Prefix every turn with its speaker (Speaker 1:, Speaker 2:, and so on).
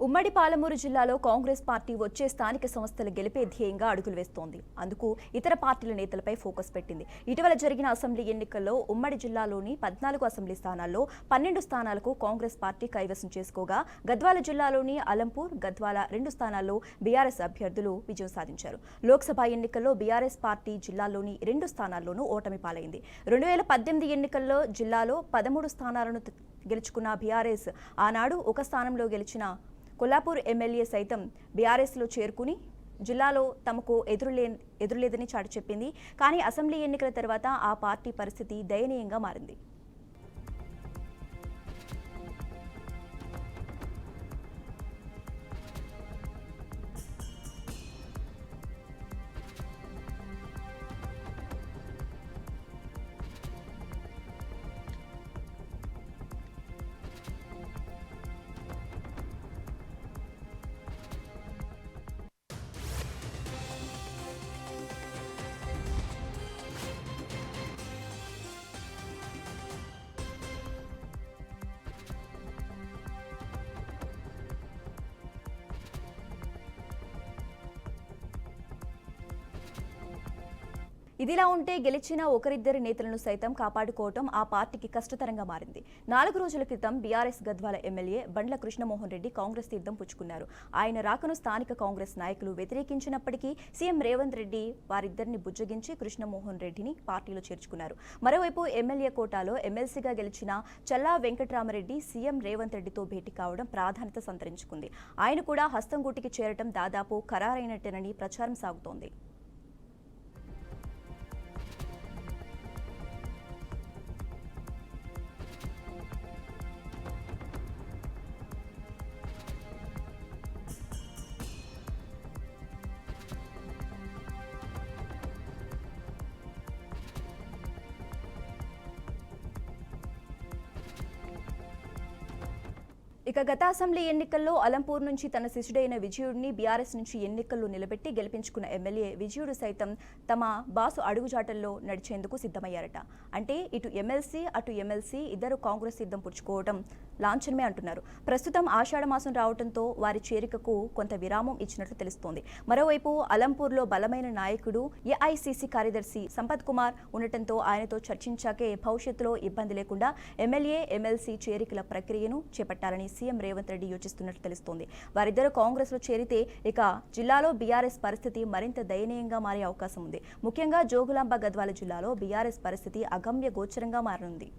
Speaker 1: ఉమ్మడి పాలమూరు జిల్లాలో కాంగ్రెస్ పార్టీ వచ్చే స్థానిక సంస్థల గెలిపే ధ్యేయంగా అడుగులు వేస్తోంది. అందుకు ఇతర పార్టీల నేతలపై ఫోకస్ పెట్టింది. ఇటీవల జరిగిన అసెంబ్లీ ఎన్నికల్లో ఉమ్మడి జిల్లాలోని 14 అసెంబ్లీ స్థానాల్లో 12 స్థానాలకు కాంగ్రెస్ పార్టీ కైవసం చేసుకోగా గద్వాల జిల్లాలోని అలంపూర్, గద్వాల 2 స్థానాల్లో బీఆర్ఎస్ అభ్యర్థులు విజయం సాధించారు. లోక్సభ ఎన్నికల్లో బీఆర్ఎస్ పార్టీ జిల్లాలోని 2 స్థానాల్లోనూ ఓటమి పాలైంది. 2018 ఎన్నికల్లో జిల్లాలో 13 స్థానాలను గెలుచుకున్న బీఆర్ఎస్ ఆనాడు ఒక స్థానంలో గెలిచిన కొల్లాపూర్ ఎమ్మెల్యే సైతం బీఆర్ఎస్లో చేరుకుని జిల్లాలో తమకు ఎదురులేదని చాటి చెప్పింది. కానీ అసెంబ్లీ ఎన్నికల తర్వాత ఆ పార్టీ పరిస్థితి దయనీయంగా మారింది. ఇదిలా ఉంటే గెలిచిన ఒకరిద్దరి నేతలను సైతం కాపాడుకోవటం ఆ పార్టీకి కష్టతరంగా మారింది. 4 రోజుల క్రితం బీఆర్ఎస్ గద్వాల ఎమ్మెల్యే బండ్ల కృష్ణమోహన్ రెడ్డి కాంగ్రెస్ తీర్థం పుచ్చుకున్నారు. ఆయన రాకను స్థానిక కాంగ్రెస్ నాయకులు వ్యతిరేకించినప్పటికీ సీఎం రేవంత్ రెడ్డి వారిద్దరిని బుజ్జగించి కృష్ణమోహన్ రెడ్డిని పార్టీలో చేర్చుకున్నారు. మరోవైపు ఎమ్మెల్యే కోటాలో ఎమ్మెల్సీగా గెలిచిన చల్లా వెంకట్రామరెడ్డి సీఎం రేవంత్ రెడ్డితో భేటీ కావడం ప్రాధాన్యత సంతరించుకుంది. ఆయన కూడా హస్తంగూటికి చేరటం దాదాపు ఖరారైనట్టేనని ప్రచారం సాగుతోంది. ఇక గత అసెంబ్లీ ఎన్నికల్లో అలంపూర్ నుంచి తన శిష్యుడైన విజయుడిని బీఆర్ఎస్ నుంచి ఎన్నికల్లో నిలబెట్టి గెలిపించుకున్న ఎమ్మెల్యే విజయుడు సైతం తమ బాసు అడుగుజాటల్లో నడిచేందుకు సిద్ధమయ్యారట. అంటే ఇటు ఎమ్మెల్సీ అటు ఎమ్మెల్సీ ఇద్దరు కాంగ్రెస్ సిద్ధం పుచ్చుకోవడం లాంఛనమే అంటున్నారు. ప్రస్తుతం ఆషాఢ మాసం రావడంతో వారి చేరికకు కొంత విరామం ఇచ్చినట్లు తెలుస్తోంది. మరోవైపు అలంపూర్లో బలమైన నాయకుడు ఏఐసీసీ కార్యదర్శి సంపత్ కుమార్ ఉండటంతో ఆయనతో చర్చించాకే భవిష్యత్తులో ఇబ్బంది లేకుండా ఎమ్మెల్యే ఎమ్మెల్సీ చేరికల ప్రక్రియను చేపట్టాలని సీఎం రేవంత్ రెడ్డి యోచిస్తున్నట్లు తెలుస్తోంది. వారిద్దరూ కాంగ్రెస్ లో చేరితే ఇక జిల్లాలో బీఆర్ఎస్ పరిస్థితి మరింత దయనీయంగా మారే అవకాశం ఉంది. ముఖ్యంగా జోగులాంబ గద్వాల జిల్లాలో బీఆర్ఎస్ పరిస్థితి అగమ్య గోచరంగా మారనుంది.